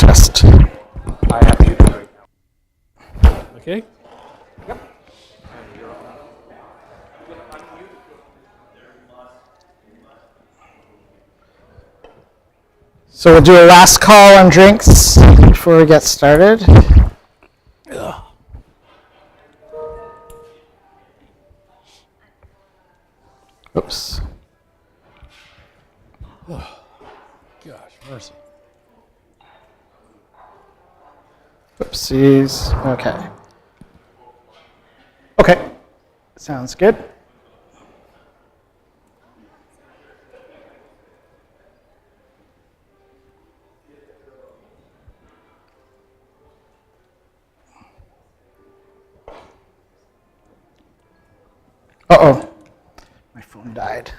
Test. I have you right now. Okay. Yep. So we'll do a last call on drinks before we get started. Oops. Oh, gosh, mercy. Oopsies. Okay. Okay. Sounds good. Uh-oh. My phone died.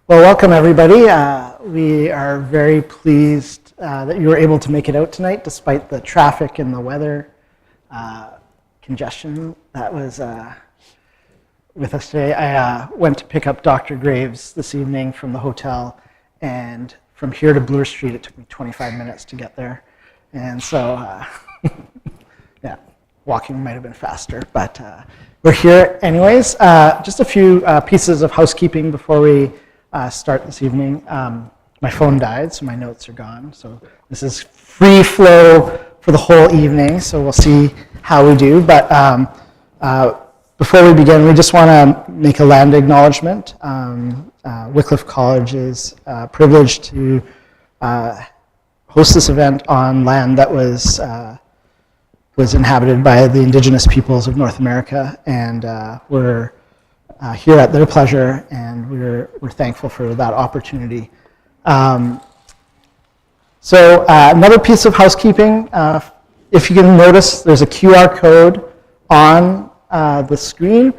Well, welcome everybody. We are very pleased that you were able to make it out tonight despite the traffic and the weather congestion that was with us today. I went to pick up Dr. Graves this evening from the hotel, and from here to Bloor Street it took me 25 minutes to get there. And so, yeah, walking might have been faster, but we're here anyways. Just a few pieces of housekeeping before we start this evening. My phone died, so my notes are gone. So this is free flow for the whole evening, so we'll see how we do. But before we begin, we just want to make a land acknowledgement. Wycliffe College is privileged to host this event on land that was inhabited by the indigenous peoples of North America, and we're here at their pleasure, and we're thankful for that opportunity. So another piece of housekeeping, if you can notice, there's a QR code on the screen.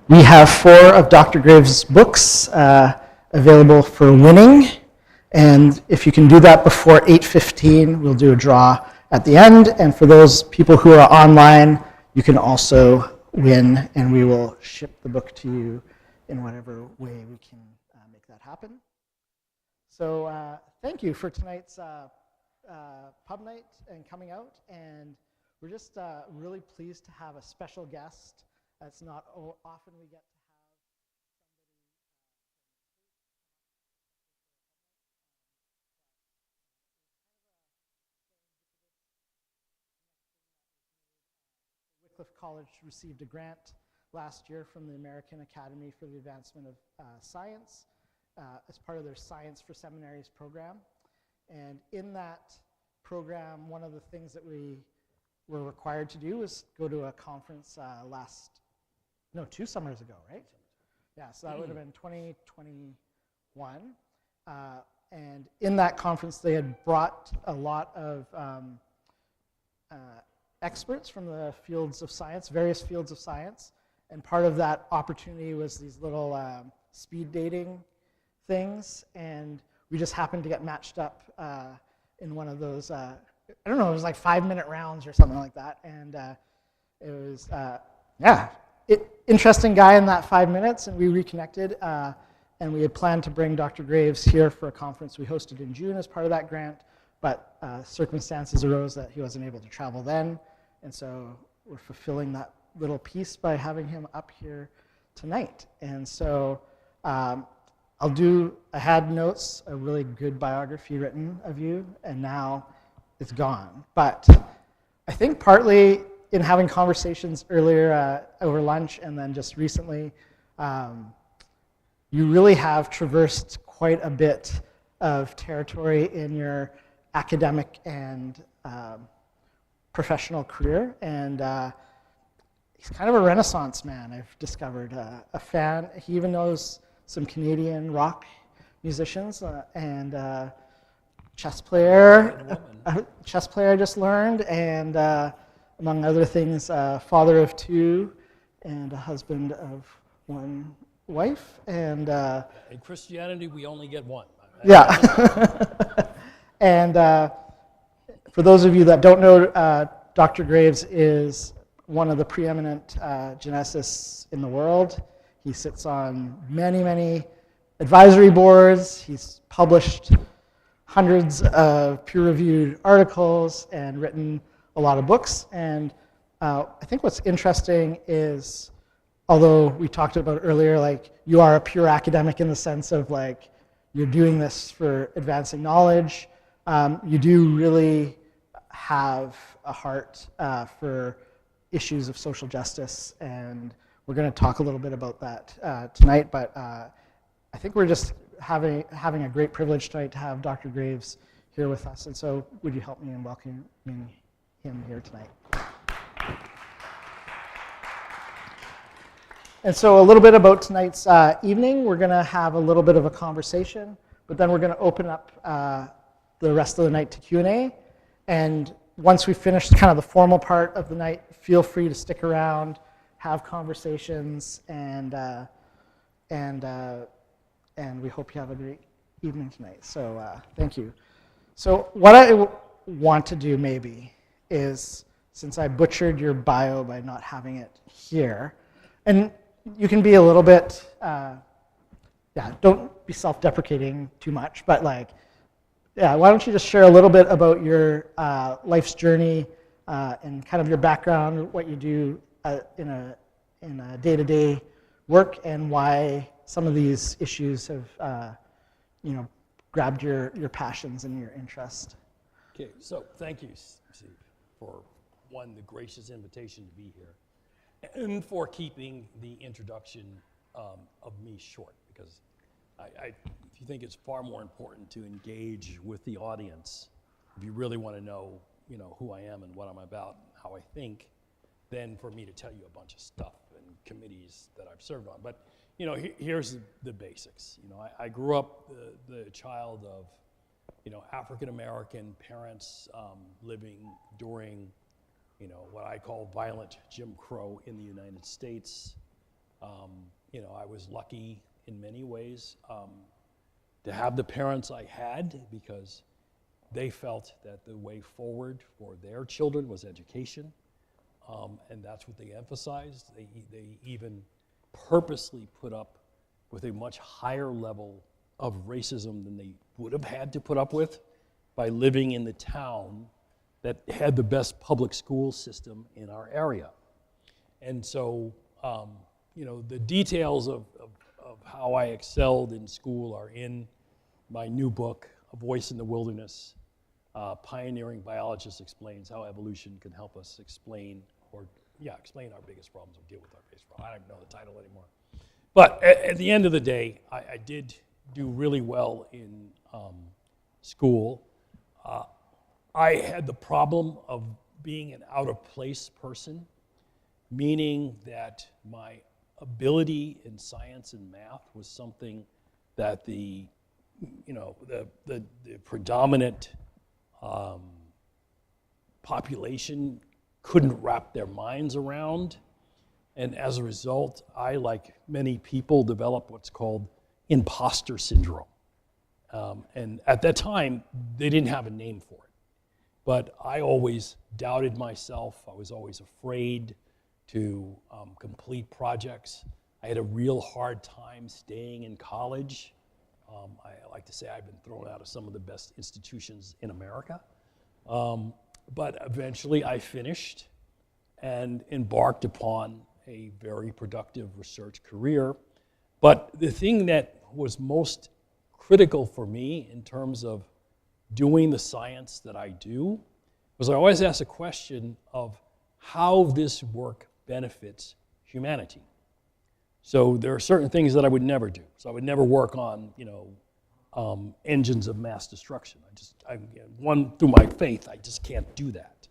We have 4 of Dr. Graves' books available for winning, and if you can do that before 8:15, we'll do a draw at the end, and for those people who are online, you can also win, and we will ship the book to you in whatever way we can make that happen. So thank you for tonight's pub night and coming out, and we're just really pleased to have a special guest. It's not often we get to have Wycliffe College received a grant last year from the American Academy for the Advancement of Science as part of their Science for Seminaries program. And in that program, one of the things that we were required to do was go to a conference 2 summers ago, right? Yeah, so that would have been 2021. And in that conference, they had brought a lot of experts from the fields of science, various fields of science, and part of that opportunity was these little speed dating things, and we just happened to get matched up in one of those, I don't know, it was like 5-minute rounds or something like that, and it was, interesting guy in that 5 minutes, and we reconnected, and we had planned to bring Dr. Graves here for a conference we hosted in June as part of that grant, but circumstances arose that he wasn't able to travel then, and so we're fulfilling that little piece by having him up here tonight. And so I had notes, a really good biography written of you, and now it's gone. But I think partly in having conversations earlier over lunch and then just recently, you really have traversed quite a bit of territory in your academic and professional career, and he's kind of a renaissance man, I've discovered. A fan. He even knows some Canadian rock musicians and chess player. A chess player I just learned, and among other things, father of two and a husband of one wife. And In Christianity, we only get one. yeah. And for those of you that don't know, Dr. Graves is one of the preeminent geneticists in the world. He sits on many, many advisory boards. He's published hundreds of peer-reviewed articles and written a lot of books. And I think what's interesting is, although we talked about earlier, like you are a pure academic in the sense of like you're doing this for advancing knowledge, you do really have a heart for issues of social justice, and we're going to talk a little bit about that tonight. But I think we're just having a great privilege tonight to have Dr. Graves here with us. And so, would you help me in welcoming him here tonight? And so, a little bit about tonight's evening. We're going to have a little bit of a conversation, but then we're going to open up the rest of the night to Q&A. And once we finish kind of the formal part of the night, feel free to stick around, have conversations, and we hope you have a great evening tonight. So thank you. So what I want to do maybe is, since I butchered your bio by not having it here, and you can be a little bit, don't be self-deprecating too much, but like, why don't you just share a little bit about your life's journey and kind of your background, what you do in a day-to-day work, and why some of these issues have, grabbed your passions and your interest. Okay, so thank you, Steve, for the gracious invitation to be here, and for keeping the introduction of me short, because if you think it's far more important to engage with the audience, if you really want to know, who I am and what I'm about, how I think, than for me to tell you a bunch of stuff and committees that I've served on. But here's the basics. I grew up the child of African American parents living during what I call violent Jim Crow in the United States. I was lucky in many ways to have the parents I had, because they felt that the way forward for their children was education, and that's what they emphasized. They even purposely put up with a much higher level of racism than they would have had to put up with by living in the town that had the best public school system in our area. And so, the details of how I excelled in school are in my new book, A Voice in the Wilderness. Pioneering Biologist Explains How Evolution Can Help Us explain our biggest problems or deal with our biggest problems. I don't even know the title anymore. But at the end of the day, I did do really well in school. I had the problem of being an out-of-place person, meaning that my ability in science and math was something that the predominant population couldn't wrap their minds around. And as a result, I, like many people, developed what's called imposter syndrome. And at that time, they didn't have a name for it. But I always doubted myself. I was always afraid to complete projects. I had a real hard time staying in college. I like to say I've been thrown out of some of the best institutions in America. But eventually I finished and embarked upon a very productive research career. But the thing that was most critical for me in terms of doing the science that I do was I always asked a question of how this work benefits humanity. So there are certain things that I would never do. So I would never work on, engines of mass destruction. Through my faith, I just can't do that.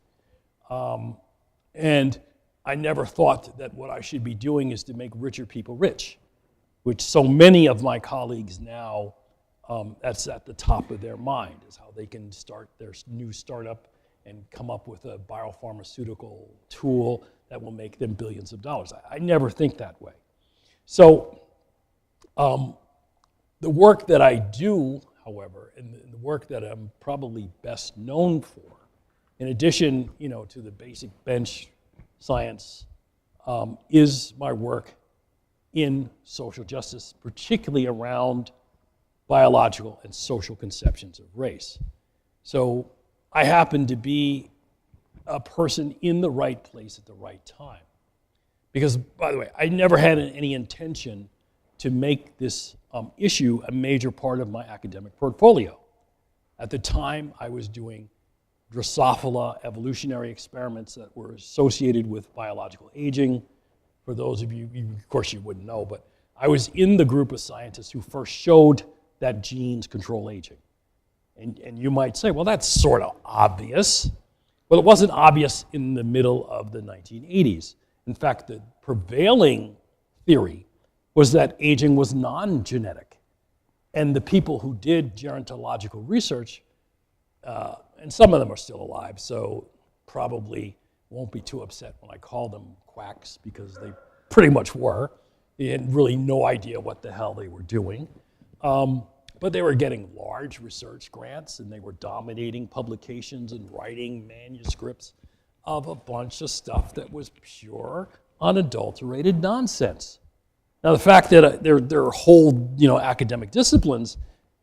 And I never thought that what I should be doing is to make richer people rich, which so many of my colleagues now, that's at the top of their mind, is how they can start their new startup and come up with a biopharmaceutical tool that will make them billions of dollars. I never think that way. So the work that I do, however, and the work that I'm probably best known for, in addition, to the basic bench science, is my work in social justice, particularly around biological and social conceptions of race. So I happen to be a person in the right place at the right time. Because, by the way, I never had any intention to make this issue a major part of my academic portfolio. At the time, I was doing Drosophila evolutionary experiments that were associated with biological aging. For those of you, of course you wouldn't know, but I was in the group of scientists who first showed that genes control aging. And you might say, well, that's sort of obvious. Well, it wasn't obvious in the middle of the 1980s. In fact, the prevailing theory was that aging was non-genetic. And the people who did gerontological research, and some of them are still alive, so probably won't be too upset when I call them quacks, because they pretty much were. They had really no idea what the hell they were doing. But they were getting large research grants, and they were dominating publications and writing manuscripts of a bunch of stuff that was pure, unadulterated nonsense. Now, the fact that there are whole academic disciplines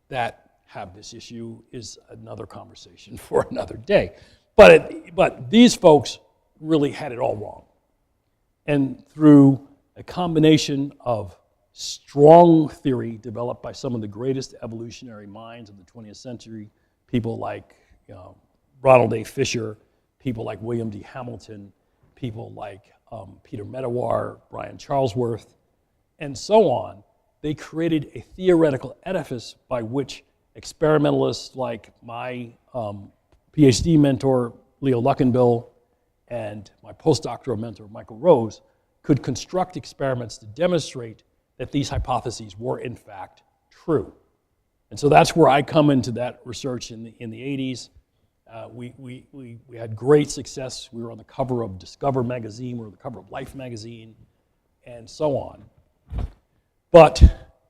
that have this issue is another conversation for another day. But these folks really had it all wrong. And through a combination of strong theory developed by some of the greatest evolutionary minds of the 20th century, people like Ronald A. Fisher, people like William D. Hamilton, people like Peter Medawar, Brian Charlesworth, and so on, they created a theoretical edifice by which experimentalists like my PhD mentor, Leo Luckenbill, and my postdoctoral mentor, Michael Rose, could construct experiments to demonstrate that these hypotheses were in fact true. And so that's where I come into that research in the 80s. We had great success. We were on the cover of Discover magazine, we were on the cover of Life magazine, and so on. But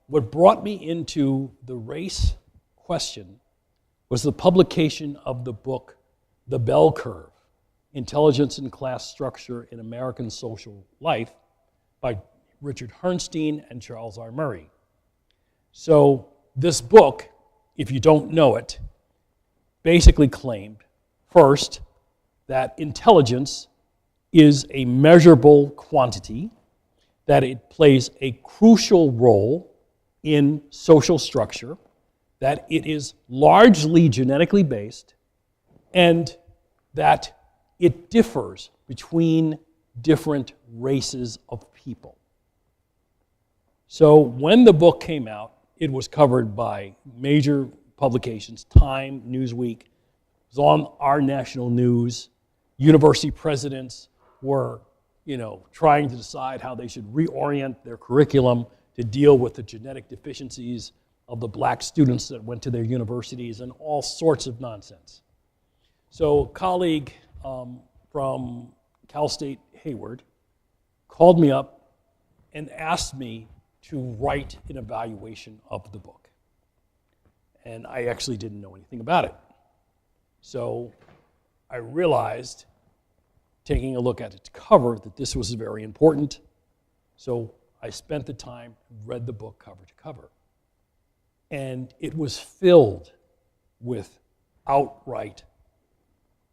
what brought me into the race question was the publication of the book, The Bell Curve, Intelligence and Class Structure in American Social Life by Richard Herrnstein and Charles R. Murray. So this book, if you don't know it, basically claimed, first, that intelligence is a measurable quantity, that it plays a crucial role in social structure, that it is largely genetically based, and that it differs between different races of people. So when the book came out, it was covered by major publications, Time, Newsweek, it was on our national news. University presidents were trying to decide how they should reorient their curriculum to deal with the genetic deficiencies of the black students that went to their universities, and all sorts of nonsense. So a colleague from Cal State Hayward called me up and asked me to write an evaluation of the book. And I actually didn't know anything about it. So I realized, taking a look at its cover, that this was very important. So I spent the time, read the book cover to cover. And it was filled with outright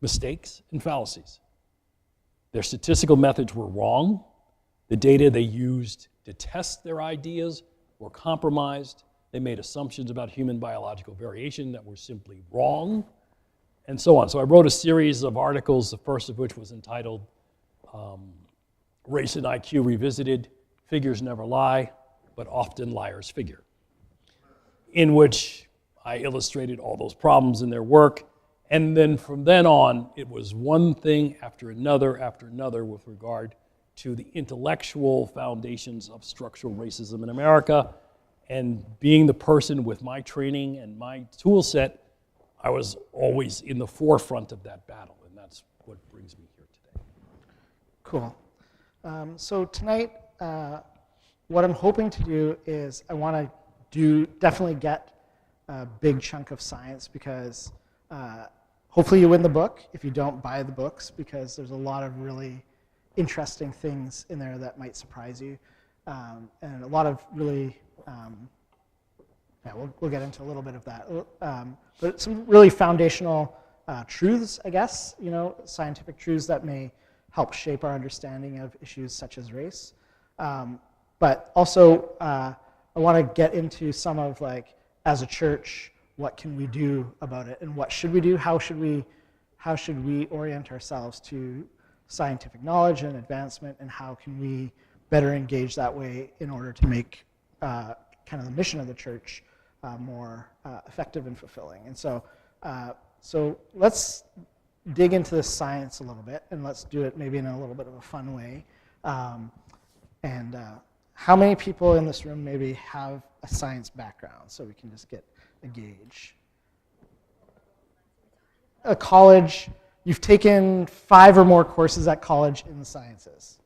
mistakes and fallacies. Their statistical methods were wrong. The data they used to test their ideas were compromised. They made assumptions about human biological variation that were simply wrong, and so on. So I wrote a series of articles, the first of which was entitled Race and IQ Revisited, Figures Never Lie, but Often Liars Figure, in which I illustrated all those problems in their work. And then from then on, it was one thing after another with regard to the intellectual foundations of structural racism in America. And being the person with my training and my tool set, I was always in the forefront of that battle, and that's what brings me here today. Cool. So tonight, what I'm hoping to do is I want to definitely get a big chunk of science, because hopefully you win the book if you don't buy the books, because there's a lot of really interesting things in there that might surprise you, and a lot of really, we'll get into a little bit of that, but some really foundational truths, I guess, scientific truths that may help shape our understanding of issues such as race. But also, I want to get into some of, like, as a church, what can we do about it, and what should we do? How should we orient ourselves to scientific knowledge and advancement, and how can we better engage that way in order to make kind of the mission of the church more effective and fulfilling? And so, let's dig into the science a little bit, and let's do it maybe in a little bit of a fun way. And how many people in this room maybe have a science background, so we can just get a gauge? A college, you've taken 5 or more courses at college in the sciences.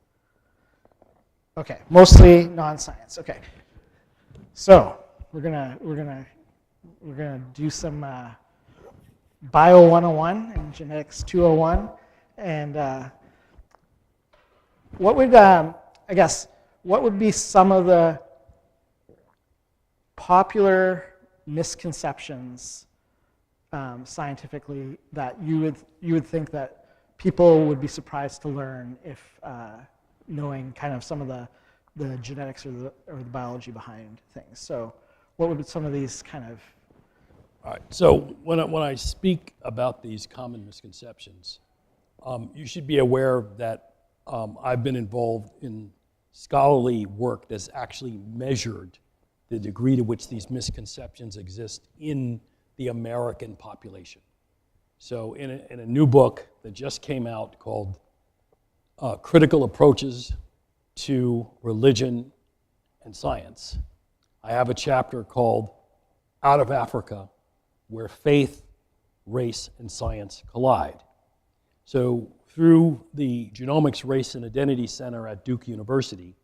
Okay, mostly non-science. Okay, so we're gonna do some Bio 101 and Genetics 201, and what would be some of the popular misconceptions scientifically that you would think that people would be surprised to learn if knowing kind of some of the genetics or the biology behind things? So what would be some of these kind of... All right, so when I speak about these common misconceptions, you should be aware that I've been involved in scholarly work that's actually measured the degree to which these misconceptions exist in the American population. So in a new book that just came out called Critical Approaches to Religion and Science, I have a chapter called Out of Africa, Where Faith, Race, and Science Collide. So through the Genomics, Race, and Identity Center at Duke University,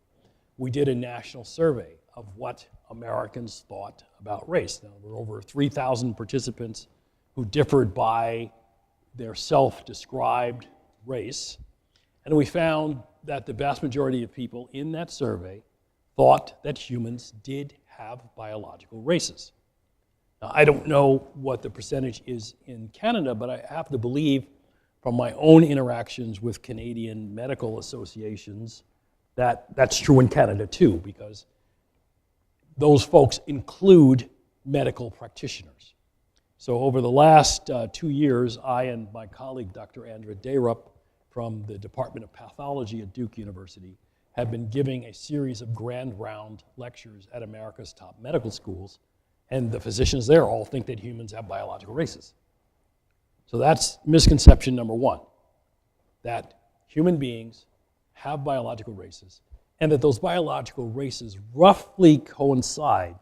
we did a national survey of what Americans thought about race. Now, there were over 3,000 participants who differed by their self-described race, and we found that the vast majority of people in that survey thought that humans did have biological races. Now, I don't know what the percentage is in Canada, but I have to believe from my own interactions with Canadian medical associations that that's true in Canada too, because those folks include medical practitioners. So over the last 2 years, I and my colleague, Dr. Andra Dayrup from the Department of Pathology at Duke University, have been giving a series of grand round lectures at America's top medical schools, and the physicians there all think that humans have biological races. So that's misconception number 1, that human beings have biological races, and that those biological races roughly coincide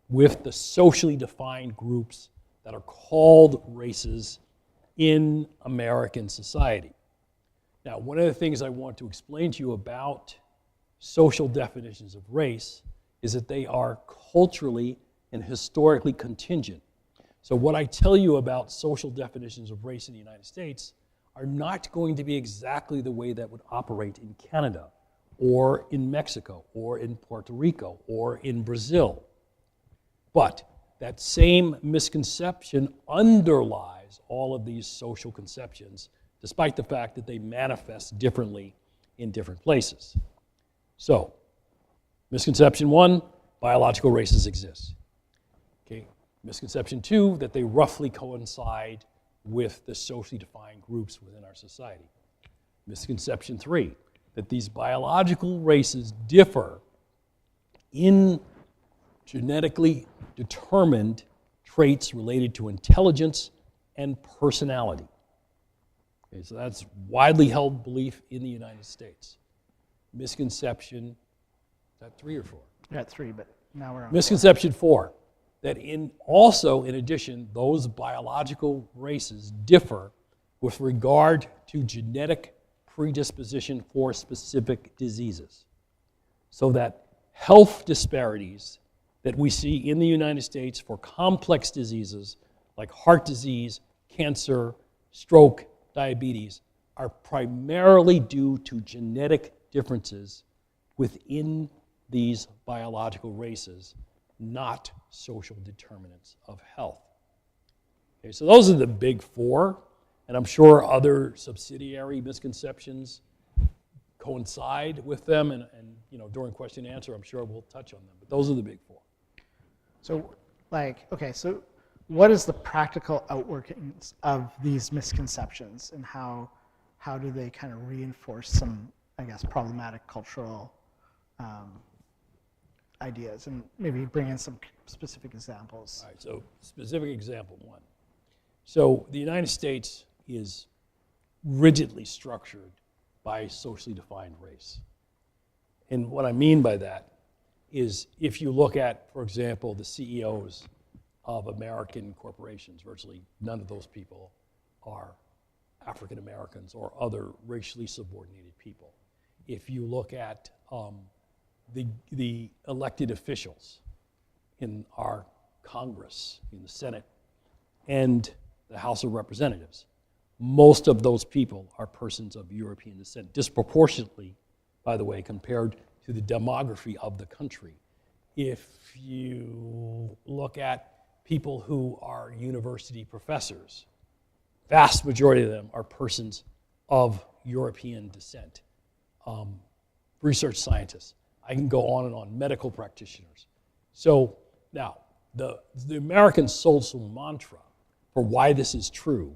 with the socially defined groups that are called races in American society. Now, one of the things I want to explain to you about social definitions of race is that they are culturally and historically contingent. So what I tell you about social definitions of race in the United States are not going to be exactly the way that would operate in Canada, or in Mexico, or in Puerto Rico, or in Brazil. But that same misconception underlies all of these social conceptions, despite the fact that they manifest differently in different places. So, misconception 1, biological races exist. Okay. Misconception 2, that they roughly coincide with the socially defined groups within our society. Misconception 3, that these biological races differ in genetically determined traits related to intelligence and personality. Okay, so that's widely held belief in the United States. misconception, is that 3 or 4? You're at 3, but now we're on Misconception 4, that in addition, those biological races differ with regard to genetic predisposition for specific diseases. So that health disparities that we see in the United States for complex diseases like heart disease, cancer, stroke, diabetes, are primarily due to genetic differences within these biological races, not social determinants of health. Okay, so those are the big 4, and I'm sure other subsidiary misconceptions coincide with them, and during question and answer, I'm sure we'll touch on them, but those are the big 4. So, so what is the practical outworkings of these misconceptions, and how do they kind of reinforce some, I guess, problematic cultural ideas, and maybe bring in some specific examples? All right, so specific example 1. So the United States is rigidly structured by socially defined race. And what I mean by that is if you look at, for example, the CEOs of American corporations, virtually none of those people are African Americans or other racially subordinated people. If you look at the elected officials in our Congress, in the Senate, and the House of Representatives, most of those people are persons of European descent, disproportionately, by the way, compared to the demography of the country. If you look at people who are university professors, vast majority of them are persons of European descent. Research scientists, I can go on and on, medical practitioners. So now, the American social mantra for why this is true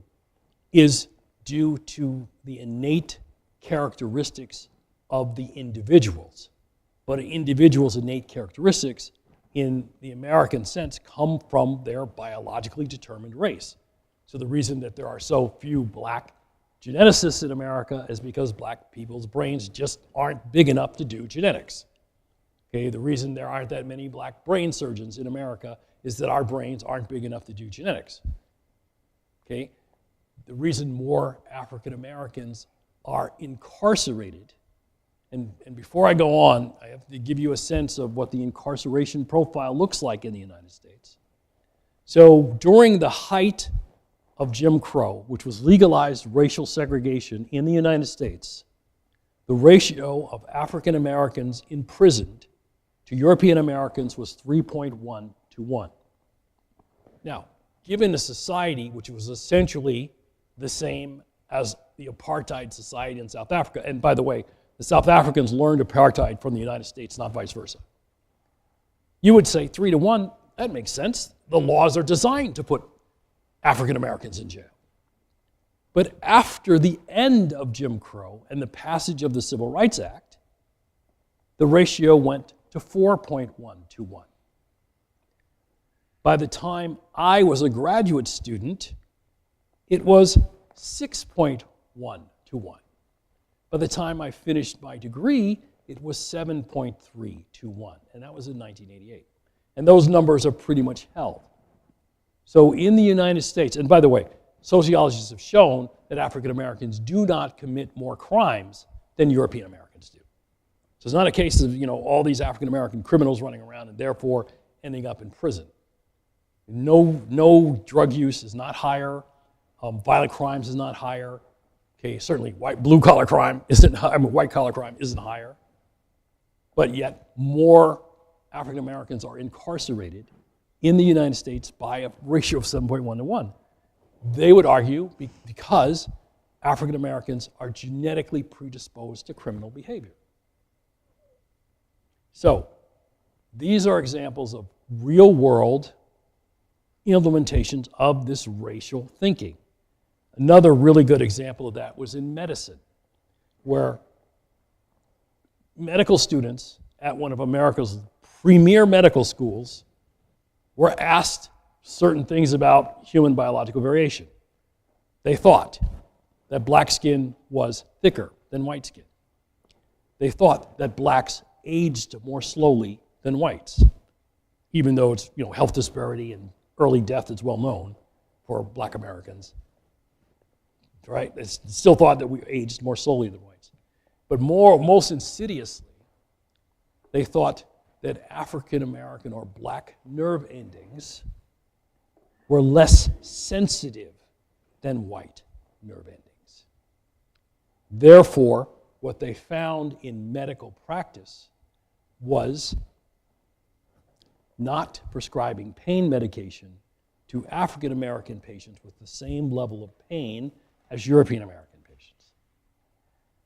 is due to the innate characteristics of the individuals. But an individual's innate characteristics, in the American sense, come from their biologically determined race. So the reason that there are so few black geneticists in America is because black people's brains just aren't big enough to do genetics. Okay, the reason there aren't that many black brain surgeons in America is that our brains aren't big enough to do genetics. Okay, the reason more African Americans are incarcerated, and before I go on, I have to give you a sense of what the incarceration profile looks like in the United States. So during the height of Jim Crow, which was legalized racial segregation in the United States, the ratio of African Americans imprisoned to European Americans was 3.1 to 1. Now, given a society which was essentially the same as the apartheid society in South Africa, and by the way, the South Africans learned apartheid from the United States, not vice versa. You would say 3 to 1, that makes sense. The laws are designed to put African Americans in jail. But after the end of Jim Crow and the passage of the Civil Rights Act, the ratio went to 4.1 to 1. By the time I was a graduate student, it was 6.1 to 1. By the time I finished my degree, it was 7.3 to 1, and that was in 1988. And those numbers are pretty much held. So in the United States, and by the way, sociologists have shown that African Americans do not commit more crimes than European Americans do. So it's not a case of all these African American criminals running around and therefore ending up in prison. No drug use is not higher. Violent crimes is not higher. Okay, certainly white collar crime isn't higher. But yet more African Americans are incarcerated in the United States by a ratio of 7.1 to 1. They would argue because African Americans are genetically predisposed to criminal behavior. So these are examples of real world implementations of this racial thinking. Another really good example of that was in medicine, where medical students at one of America's premier medical schools were asked certain things about human biological variation. They thought that black skin was thicker than white skin. they thought that blacks aged more slowly than whites, even though it's, health disparity and early death is well known for black Americans, right? They still thought that we aged more slowly than whites. But most insidiously, they thought that African American or black nerve endings were less sensitive than white nerve endings. Therefore, what they found in medical practice was not prescribing pain medication to African American patients with the same level of pain as European American patients.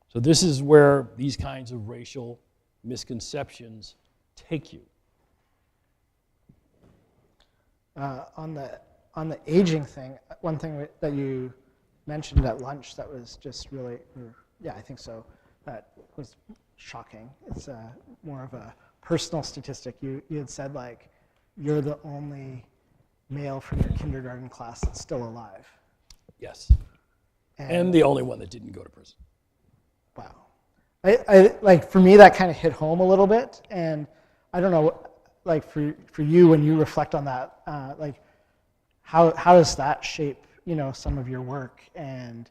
So this is where these kinds of racial misconceptions take you. On the aging thing, one thing that you mentioned at lunch that was just really, yeah, I think so, that was shocking. It's more of a personal statistic. You had said, like, you're the only male from your kindergarten class that's still alive. Yes. And the only one that didn't go to prison. Wow. I like, for me, that kind of hit home a little bit. And I don't know, like, for you, when you reflect on that, like, how does that shape, some of your work, and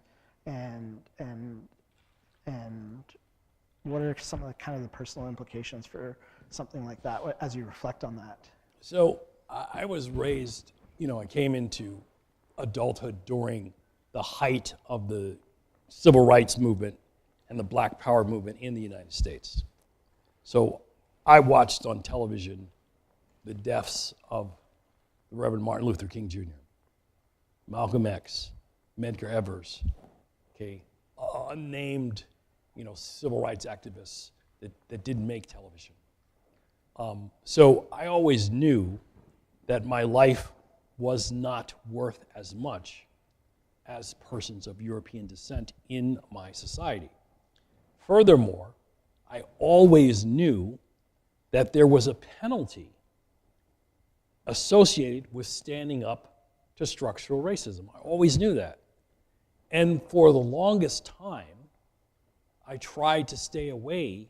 what are some of the kind of the personal implications for something like that as you reflect on that? So I was raised, I came into adulthood during the height of the civil rights movement and the Black Power movement in the United States. So I watched on television the deaths of the Reverend Martin Luther King Jr., Malcolm X, Medgar Evers, okay, unnamed, civil rights activists that didn't make television. So I always knew that my life was not worth as much as persons of European descent in my society. Furthermore, I always knew that there was a penalty associated with standing up to structural racism. I always knew that. And for the longest time, I tried to stay away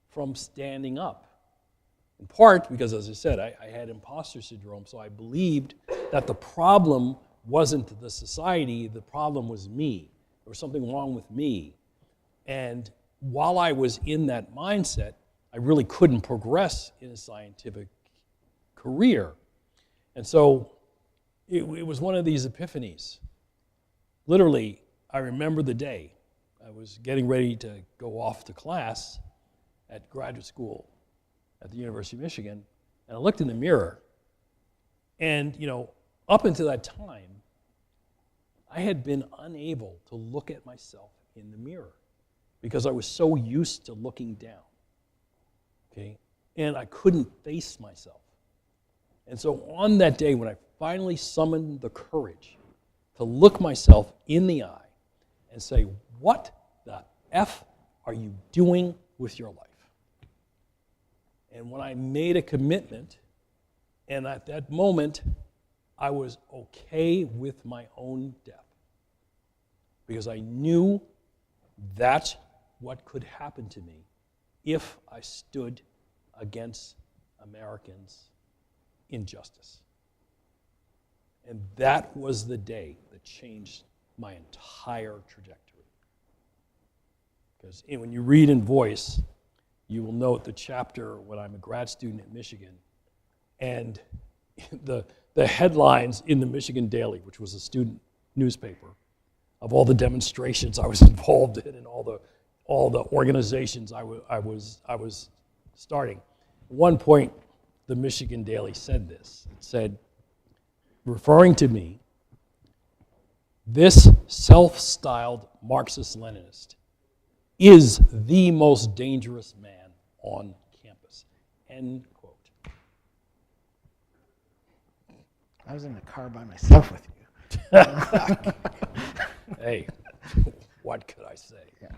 from standing up. In part because, as I said, I had imposter syndrome, so I believed that the problem wasn't the society, the problem was me. There was something wrong with me. And while I was in that mindset, I really couldn't progress in a scientific career. And so it was one of these epiphanies. Literally, I remember the day I was getting ready to go off to class at graduate school at the University of Michigan, and I looked in the mirror, and up until that time, I had been unable to look at myself in the mirror because I was so used to looking down, okay? And I couldn't face myself. And so on that day, when I finally summoned the courage to look myself in the eye and say, what the F are you doing with your life? And when I made a commitment, and at that moment, I was okay with my own death because I knew that's what could happen to me if I stood against Americans' injustice. And that was the day that changed my entire trajectory. Because when you read in Voice, you will note the chapter when I'm a grad student at Michigan, and the headlines in the Michigan Daily, which was a student newspaper, of all the demonstrations I was involved in and all the organizations I was starting. At one point, the Michigan Daily said this. It said, referring to me, this self-styled Marxist-Leninist is the most dangerous man on campus. End quote. I was in the car by myself with you. Hey, what could I say? Yeah.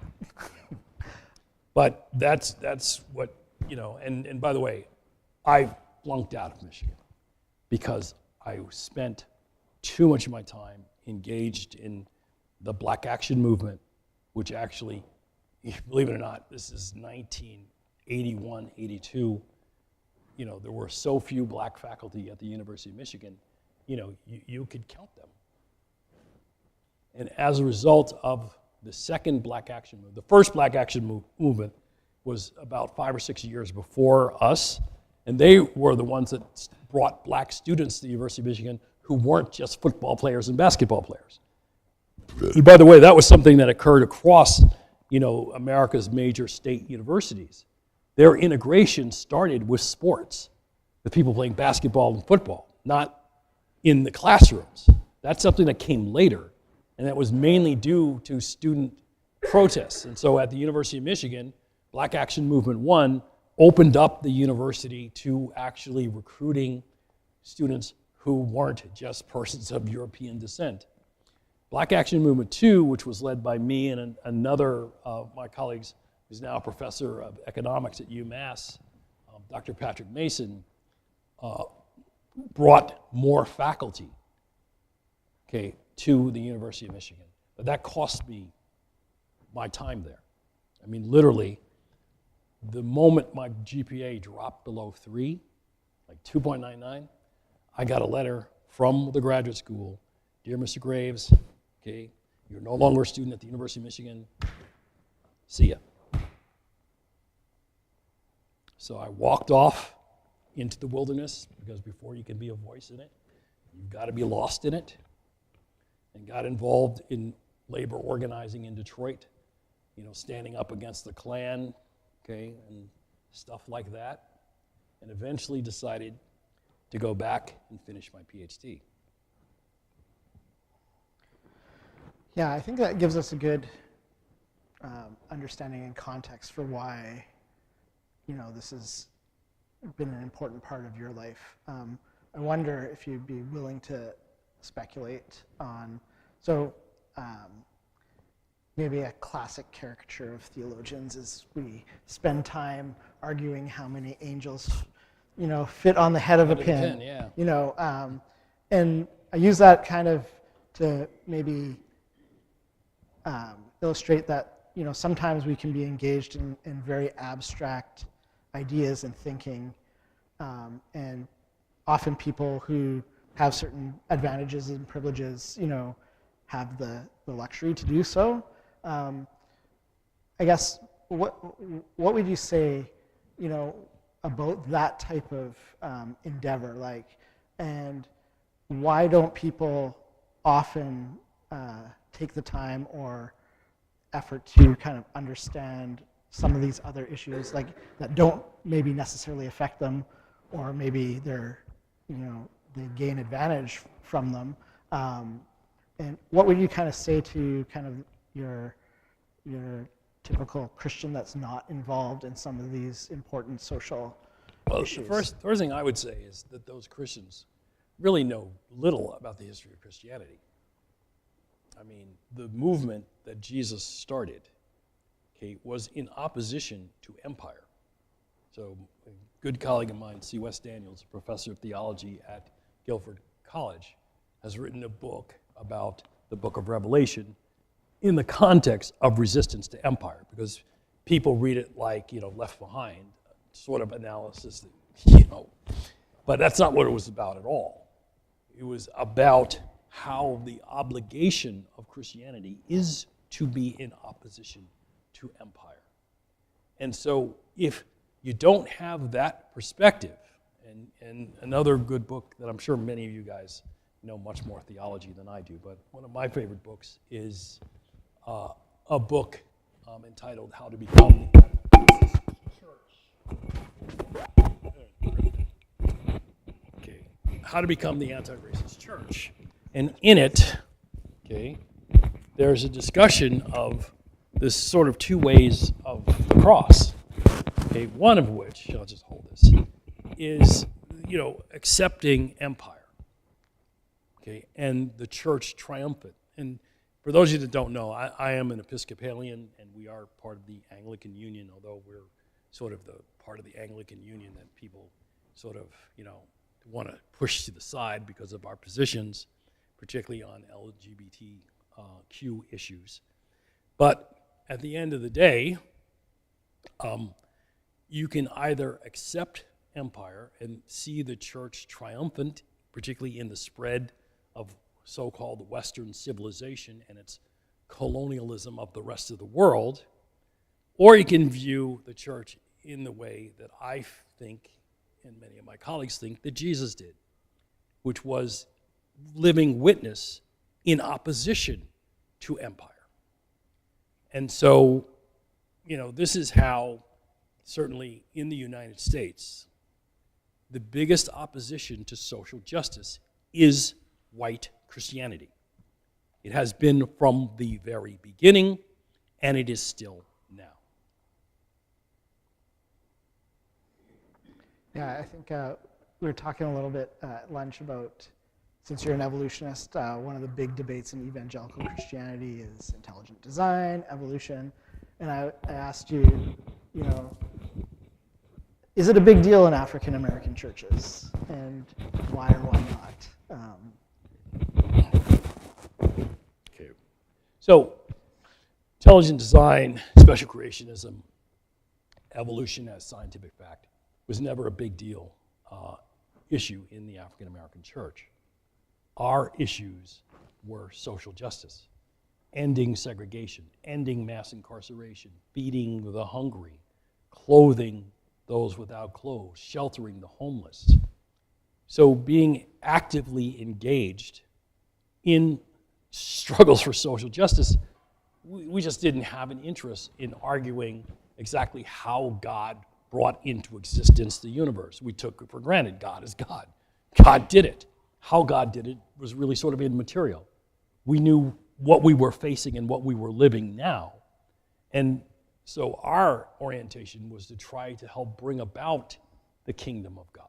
But that's what, and by the way, I flunked out of Michigan because I spent too much of my time engaged in the Black Action movement, which actually believe it or not, this is 1981, 82. There were so few black faculty at the University of Michigan, you could count them. And as a result of the second Black Action movement, the first Black Action movement was about 5 or 6 years before us, and they were the ones that brought black students to the University of Michigan who weren't just football players and basketball players. And by the way, that was something that occurred across, America's major state universities. Their integration started with sports, with people playing basketball and football, not in the classrooms. That's something that came later, and that was mainly due to student protests. And so at the University of Michigan, Black Action Movement 1 opened up the university to actually recruiting students who weren't just persons of European descent. Black Action Movement 2, which was led by me and another of my colleagues, who's now a professor of economics at UMass, Dr. Patrick Mason, brought more faculty, to the University of Michigan. But that cost me my time there. I mean, literally, the moment my GPA dropped below 3, like 2.99, I got a letter from the graduate school. Dear Mr. Graves, you're no longer a student at the University of Michigan. See ya. So I walked off into the wilderness, because before you can be a voice in it, you've got to be lost in it, and got involved in labor organizing in Detroit, standing up against the Klan, and stuff like that, and eventually decided to go back and finish my PhD. Yeah, I think that gives us a good understanding and context for why, this has been an important part of your life. I wonder if you'd be willing to speculate on, maybe a classic caricature of theologians is we spend time arguing how many angels, fit on the head of a pin. Yeah. And I use that kind of to maybe illustrate that, sometimes we can be engaged in very abstract ideas and thinking, and often people who have certain advantages and privileges, have the luxury to do so. I guess, what would you say, about that type of endeavor, and why don't people often take the time or effort to kind of understand some of these other issues, that don't maybe necessarily affect them, or maybe they're, they gain advantage from them. And what would you kind of say to kind of your typical Christian that's not involved in some of these important social issues? The first thing I would say is that those Christians really know little about the history of Christianity. I mean, the movement that Jesus started, was in opposition to empire. So a good colleague of mine, C. Wes Daniels, a professor of theology at Guilford College, has written a book about the book of Revelation in the context of resistance to empire, because people read it like, Left Behind, sort of analysis, but that's not what it was about at all. It was about how the obligation of Christianity is to be in opposition to empire. And so if you don't have that perspective, and another good book that I'm sure many of you guys know much more theology than I do, but one of my favorite books is a book entitled How to Become How to Become the Anti-Racist Church. And in it, there's a discussion of this sort of two ways of the cross. One of which, I'll just hold this, is, accepting empire. And the church triumphant. And for those of you that don't know, I am an Episcopalian, and we are part of the Anglican Union, although we're sort of the part of the Anglican Union that people sort of, want to push to the side because of our positions, particularly on LGBTQ issues. But at the end of the day, you can either accept empire and see the church triumphant, particularly in the spread of so-called Western civilization and its colonialism of the rest of the world, or you can view the church in the way that I think, and many of my colleagues think, that Jesus did, which was living witness in opposition to empire. And so, this is how, certainly in the United States, the biggest opposition to social justice is white Christianity. It has been from the very beginning, and it is still now. Yeah, I think we were talking a little bit at lunch about, since you're an evolutionist, one of the big debates in evangelical Christianity is intelligent design, evolution. And I asked you, is it a big deal in African American churches? And why or why not? Okay. So, intelligent design, special creationism, evolution as scientific fact was never a big deal issue in the African American church. Our issues were social justice, ending segregation, ending mass incarceration, feeding the hungry, clothing those without clothes, sheltering the homeless. So being actively engaged in struggles for social justice, we just didn't have an interest in arguing exactly how God brought into existence the universe. We took it for granted. God is God. God did it. How God did it was really sort of immaterial. We knew what we were facing and what we were living now. And so our orientation was to try to help bring about the kingdom of God,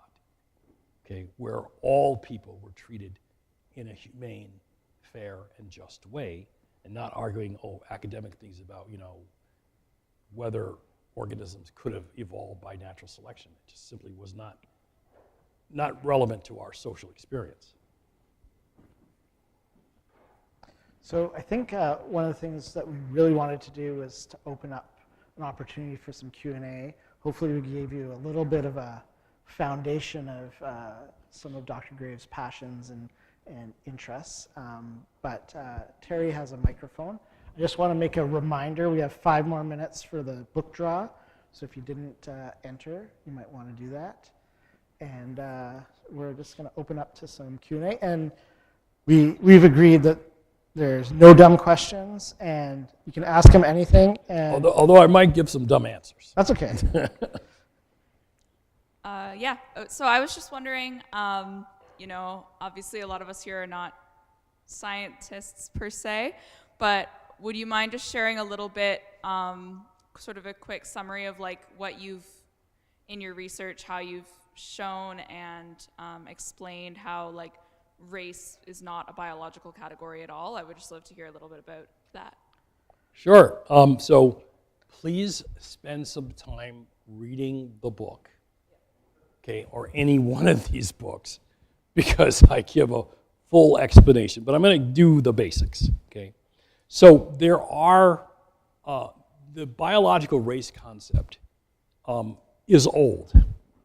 okay, where all people were treated in a humane, fair, and just way, and not arguing, academic things about, whether organisms could have evolved by natural selection. It just simply was not relevant to our social experience. So I think one of the things that we really wanted to do was to open up an opportunity for some Q&A. Hopefully we gave you a little bit of a foundation of some of Dr. Graves' passions and interests. But Terry has a microphone. I just want to make a reminder, we have 5 more minutes for the book draw. So if you didn't enter, you might want to do that. And we're just going to open up to some Q&A. And we've agreed that there's no dumb questions, and you can ask them anything. And although I might give some dumb answers. That's okay. Yeah, so I was just wondering, obviously a lot of us here are not scientists per se, but would you mind just sharing a little bit, sort of a quick summary of like what you've, in your research, how you've shown and explained how like race is not a biological category at all? I would just love to hear a little bit about that. Sure. So please spend some time reading the book, okay, or any one of these books, because I give a full explanation. But I'm going to do the basics, okay? So there are, the biological race concept is old.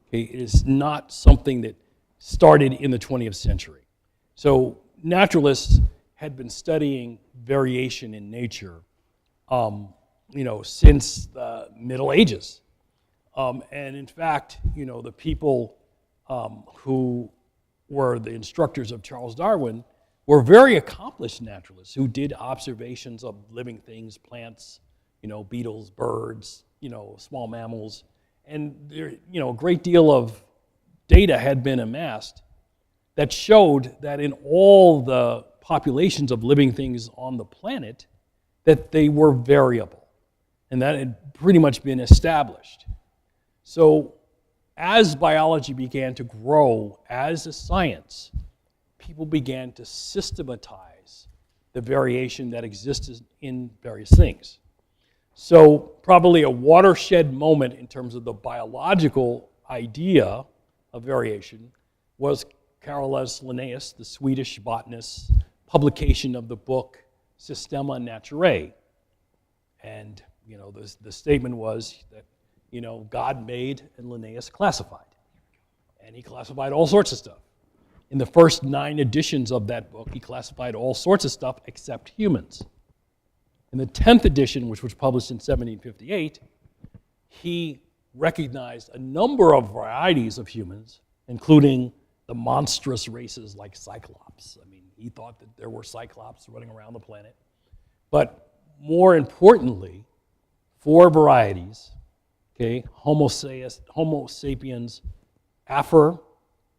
Okay? It is not something that started in the 20th century. So naturalists had been studying variation in nature, since the Middle Ages. And in fact, the people who were the instructors of Charles Darwin were very accomplished naturalists who did observations of living things, plants, beetles, birds, small mammals. And there, a great deal of data had been amassed that showed that in all the populations of living things on the planet, that they were variable. And that had pretty much been established. So as biology began to grow as a science, people began to systematize the variation that existed in various things. So probably a watershed moment in terms of the biological idea of variation was Carolus Linnaeus, the Swedish botanist's publication of the book Systema Naturae. And, the statement was that, God made and Linnaeus classified. And he classified all sorts of stuff. In the first 9 editions of that book, he classified all sorts of stuff except humans. In the 10th edition, which was published in 1758, he recognized a number of varieties of humans, including the monstrous races like Cyclops. I mean, he thought that there were Cyclops running around the planet. But more importantly, 4 varieties, okay, Homo sapiens afer,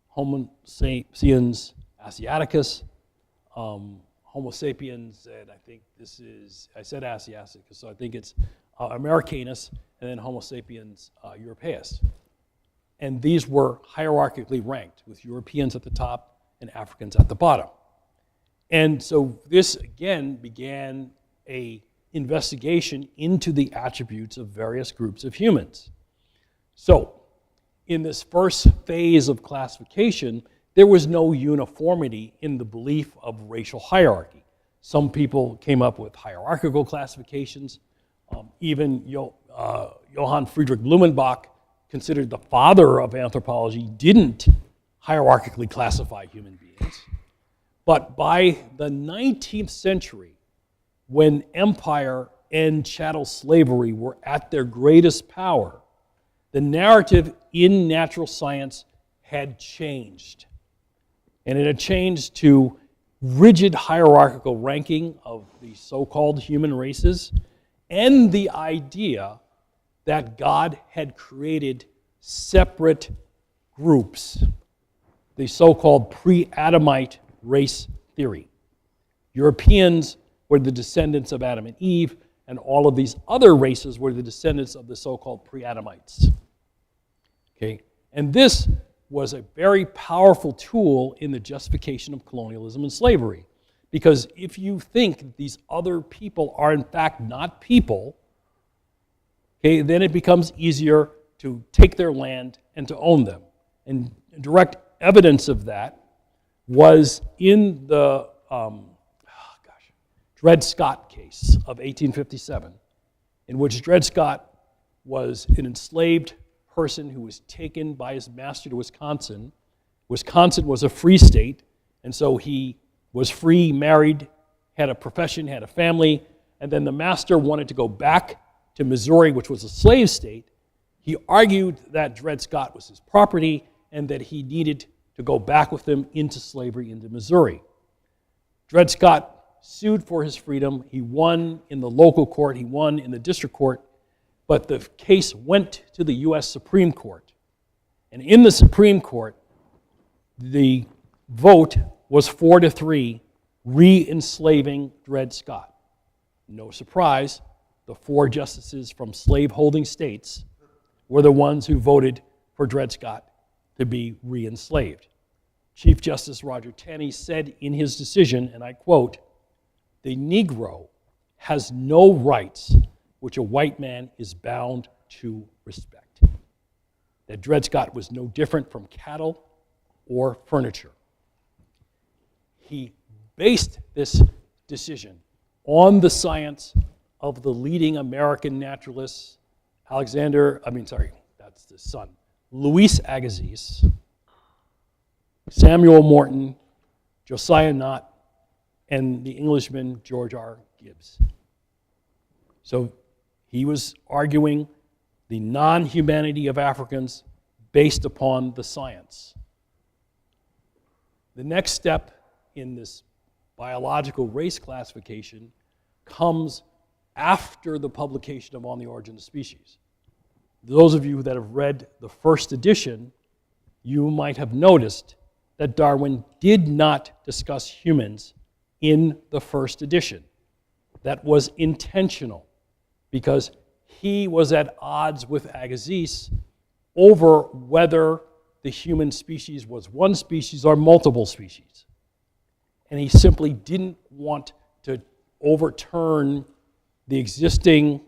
Homo sapiens asiaticus, Homo sapiens, and I think I said asiaticus, so I think it's Americanus, and then Homo sapiens europaeus. And these were hierarchically ranked, with Europeans at the top and Africans at the bottom. And so this, again, began a investigation into the attributes of various groups of humans. So, in this first phase of classification, there was no uniformity in the belief of racial hierarchy. Some people came up with hierarchical classifications. Even Johann Friedrich Blumenbach, considered the father of anthropology, didn't hierarchically classify human beings. But by the 19th century, when empire and chattel slavery were at their greatest power, the narrative in natural science had changed. And it had changed to rigid hierarchical ranking of the so-called human races and the idea that God had created separate groups, the so-called pre-Adamite race theory. Europeans were the descendants of Adam and Eve, and all of these other races were the descendants of the so-called pre-Adamites. Okay? And this was a very powerful tool in the justification of colonialism and slavery. Because if you think that these other people are in fact not people, okay, then it becomes easier to take their land and to own them. And direct evidence of that was in the Dred Scott case of 1857, in which Dred Scott was an enslaved person who was taken by his master to Wisconsin. Wisconsin was a free state, and so he was free, married, had a profession, had a family, and then the master wanted to go back to Missouri, which was a slave state. He argued that Dred Scott was his property and that he needed to go back with him into slavery into Missouri. Dred Scott sued for his freedom. He won in the local court. He won in the district court. But the case went to the U.S. Supreme Court. And in the Supreme Court, the vote was 4-3, re-enslaving Dred Scott. No surprise, the 4 justices from slave-holding states were the ones who voted for Dred Scott to be re-enslaved. Chief Justice Roger Taney said in his decision, and I quote, "The Negro has no rights which a white man is bound to respect." That Dred Scott was no different from cattle or furniture. He based this decision on the science of the leading American naturalists, that's the son, Louis Agassiz, Samuel Morton, Josiah Nott, and the Englishman George R. Gibbs. So he was arguing the non-humanity of Africans based upon the science. The next step in this biological race classification comes after the publication of On the Origin of Species. Those of you that have read the first edition, you might have noticed that Darwin did not discuss humans in the first edition. That was intentional because he was at odds with Agassiz over whether the human species was one species or multiple species. And he simply didn't want to overturn the existing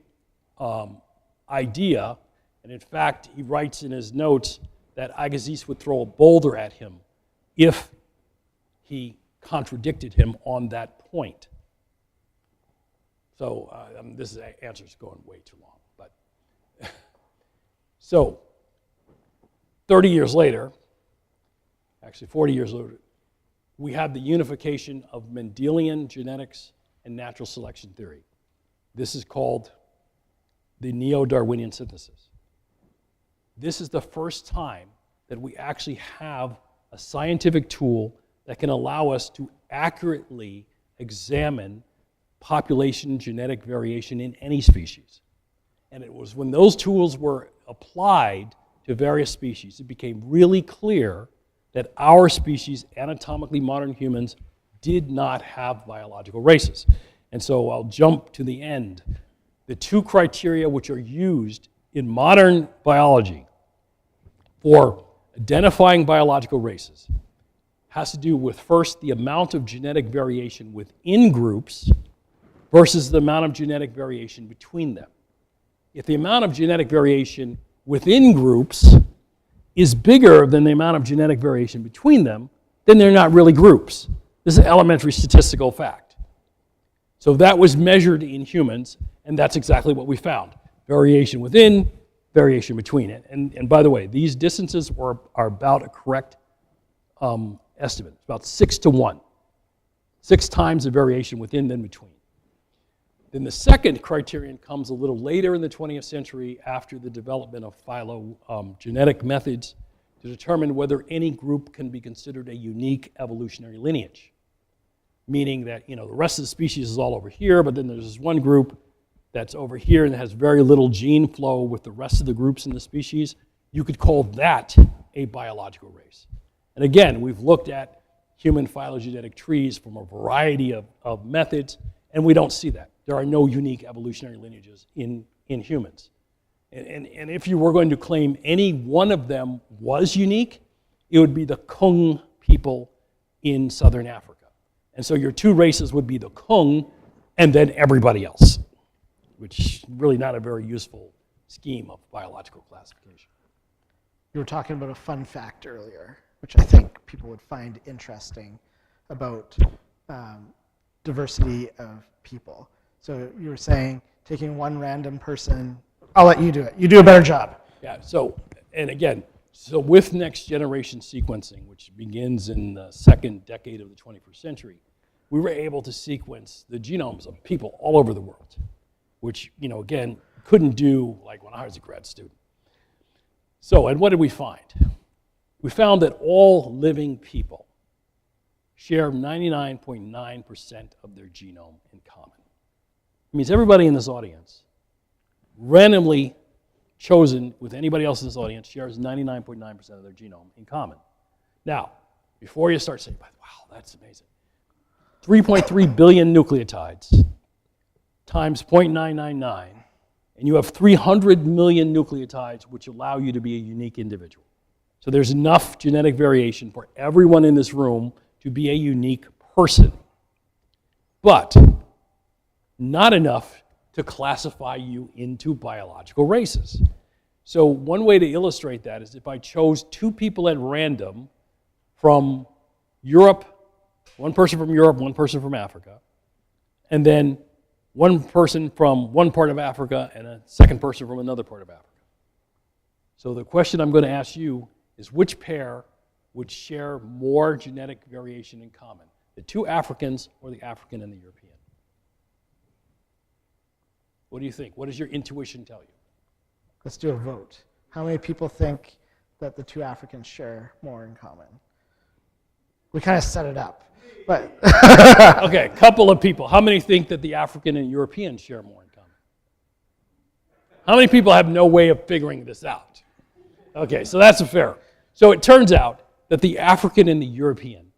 idea. And in fact, he writes in his notes that Agassiz would throw a boulder at him if he contradicted him on that point. So this answer's going way too long. But so 30 years later, actually 40 years later, we have the unification of Mendelian genetics and natural selection theory. This is called the neo-Darwinian synthesis. This is the first time that we actually have a scientific tool that can allow us to accurately examine population genetic variation in any species. And it was when those tools were applied to various species, it became really clear that our species, anatomically modern humans, did not have biological races. And so I'll jump to the end. The two criteria which are used in modern biology for identifying biological races has to do with, first, the amount of genetic variation within groups versus the amount of genetic variation between them. If the amount of genetic variation within groups is bigger than the amount of genetic variation between them, then they're not really groups. This is an elementary statistical fact. So that was measured in humans, and that's exactly what we found. Variation within, variation between it. And by the way, these distances are about a correct estimate. It's about 6 to 1. 6 times the variation within than between. Then the second criterion comes a little later in the 20th century after the development of phylogenetic methods to determine whether any group can be considered a unique evolutionary lineage. Meaning that, the rest of the species is all over here, but then there's this one group that's over here and has very little gene flow with the rest of the groups in the species. You could call that a biological race. And again, we've looked at human phylogenetic trees from a variety of methods, and we don't see that. There are no unique evolutionary lineages in humans. And if you were going to claim any one of them was unique, it would be the Kung people in southern Africa. And so your two races would be the Kung and then everybody else, which is really not a very useful scheme of biological classification. You were talking about a fun fact earlier, which I think people would find interesting about diversity of people. So you were saying taking one random person, I'll let you do it. You do a better job. Yeah, so with next generation sequencing, which begins in the second decade of the 21st century, we were able to sequence the genomes of people all over the world, which, again, couldn't do like when I was a grad student. So, and what did we find? We found that all living people share 99.9% of their genome in common. It means everybody in this audience, randomly chosen with anybody else in this audience, shares 99.9% of their genome in common. Now, before you start saying, wow, that's amazing, 3.3 billion nucleotides times 0.999, and you have 300 million nucleotides which allow you to be a unique individual. So there's enough genetic variation for everyone in this room to be a unique person. But not enough to classify you into biological races. So one way to illustrate that is if I chose two people at random from Europe, one person from Europe, one person from Africa, and then one person from one part of Africa and a second person from another part of Africa. So the question I'm going to ask you is which pair would share more genetic variation in common? The two Africans or the African and the European? What do you think? What does your intuition tell you? Let's do a vote. How many people think that the two Africans share more in common? We kind of set it up, but okay, a couple of people. How many think that the African and European share more in common? How many people have no way of figuring this out? Okay, so that's a fair. So it turns out that the African and the European,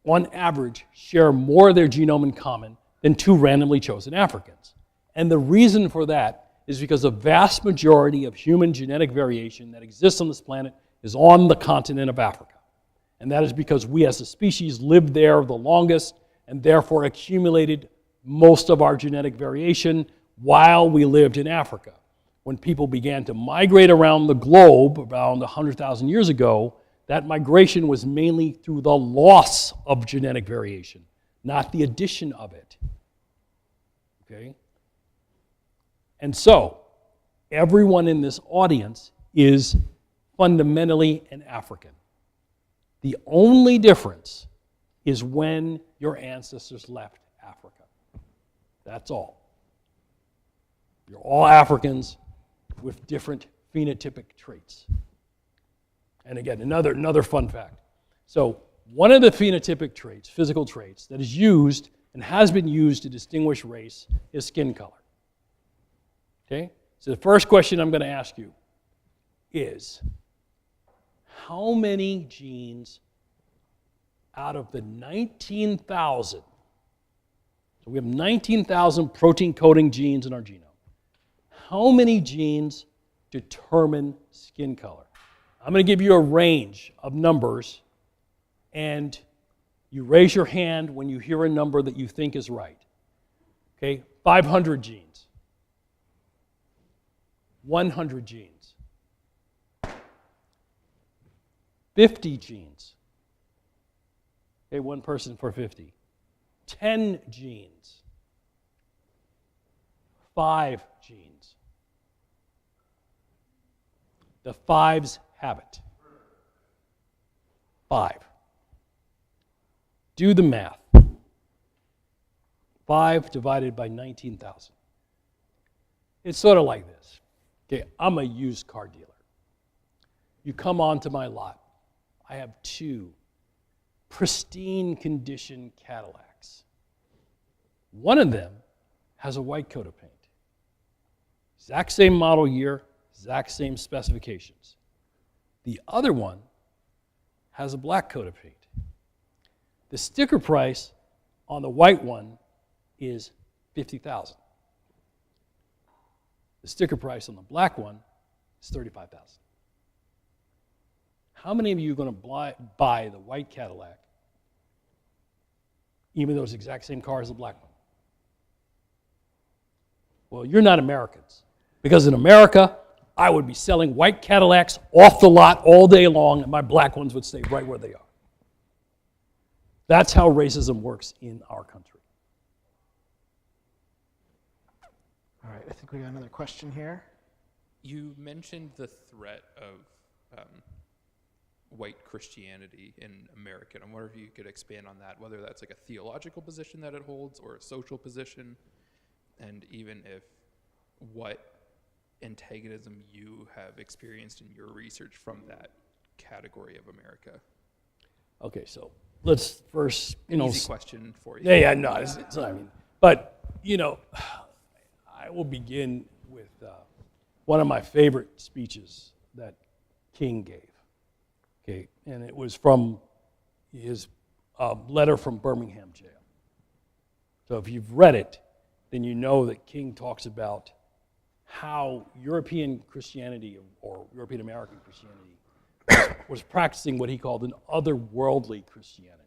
on average, share more of their genome in common than two randomly chosen Africans. And the reason for that is because the vast majority of human genetic variation that exists on this planet is on the continent of Africa. And that is because we as a species lived there the longest and therefore accumulated most of our genetic variation while we lived in Africa. When people began to migrate around the globe around 100,000 years ago, that migration was mainly through the loss of genetic variation, not the addition of it. Okay? And so, everyone in this audience is fundamentally an African. The only difference is when your ancestors left Africa. That's all. You're all Africans with different phenotypic traits. And again, another fun fact. So one of the phenotypic traits, physical traits, that is used and has been used to distinguish race is skin color. Okay? So the first question I'm going to ask you is, how many genes out of the 19,000, so we have 19,000 protein coding genes in our genome, how many genes determine skin color? I'm going to give you a range of numbers, and you raise your hand when you hear a number that you think is right. Okay, 500 genes, 100 genes, 50 genes. Okay, one person for 50. 10 genes, 5 genes. The fives have it. 5. Do the math. 5 divided by 19,000. It's sort of like this. Okay, I'm a used car dealer. You come onto my lot. I have 2 pristine condition Cadillacs. One of them has a white coat of paint. Exact same model year, exact same specifications. The other one has a black coat of paint. The sticker price on the white one is $50,000. The sticker price on the black one is $35,000. How many of you are going to buy the white Cadillac, even though it's the exact same car as the black one? Well, you're not Americans. Because in America, I would be selling white Cadillacs off the lot all day long, and my black ones would stay right where they are. That's how racism works in our country. All right, I think we got another question here. You mentioned the threat of white Christianity in America. I wonder if you could expand on that, whether that's like a theological position that it holds or a social position, and even if what antagonism you have experienced in your research from that category of America. Okay, so let's first, Easy question for you. Yeah, no, it's not, I mean, but, I will begin with one of my favorite speeches that King gave. Okay, and it was from his letter from Birmingham jail. So if you've read it, then you know that King talks about how European Christianity or European American Christianity was practicing what he called an otherworldly Christianity,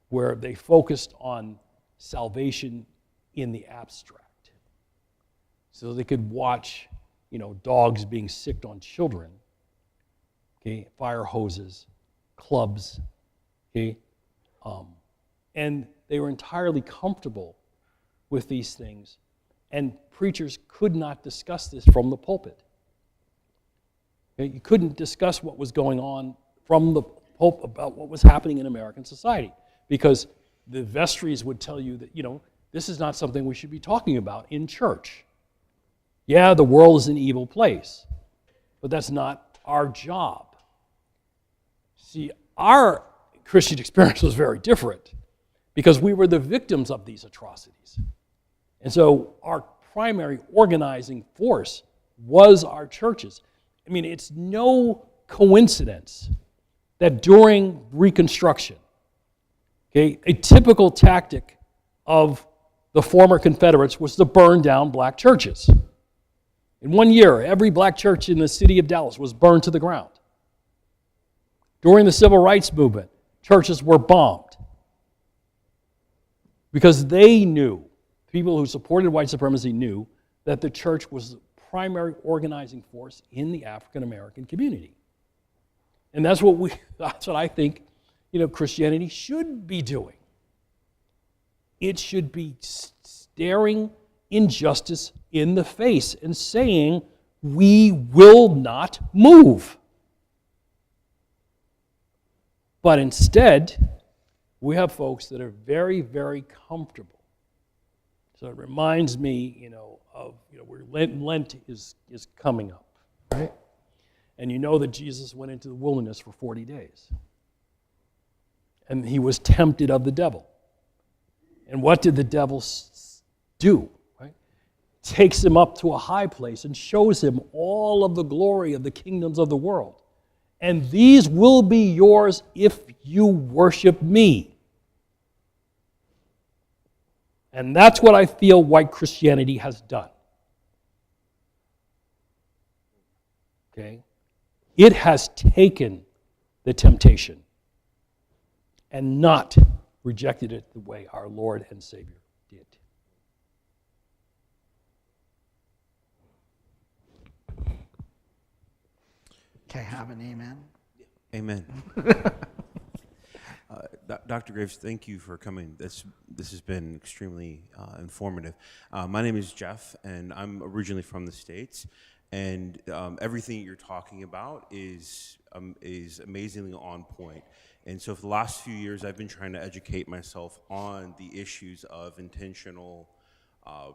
where they focused on salvation in the abstract. So they could watch, dogs being sicked on children, okay, fire hoses, clubs, okay, and they were entirely comfortable with these things, and preachers could not discuss this from the pulpit. Okay? You couldn't discuss what was going on from the pulpit about what was happening in American society, because the vestries would tell you that, this is not something we should be talking about in church. Yeah, the world is an evil place, but that's not our job. See, our Christian experience was very different because we were the victims of these atrocities. And so our primary organizing force was our churches. I mean, it's no coincidence that during Reconstruction, okay, a typical tactic of the former Confederates was to burn down black churches. In 1 year, every black church in the city of Dallas was burned to the ground. During the Civil Rights Movement, churches were bombed because they knew, people who supported white supremacy knew, that the church was the primary organizing force in the African American community. And that's what I think, Christianity should be doing. It should be staring injustice in the face and saying, we will not move. But instead, we have folks that are very, very comfortable. So it reminds me, of where Lent is coming up, right? And you know that Jesus went into the wilderness for 40 days. And he was tempted of the devil. And what did the devil do? Right? Takes him up to a high place and shows him all of the glory of the kingdoms of the world. And these will be yours if you worship me. And that's what I feel white Christianity has done. Okay? It has taken the temptation and not rejected it the way our Lord and Savior did. Can I have an amen? Amen. Dr. Graves, thank you for coming. This has been extremely informative. My name is Jeff, and I'm originally from the States. And everything you're talking about is amazingly on point. And so for the last few years, I've been trying to educate myself on the issues of intentional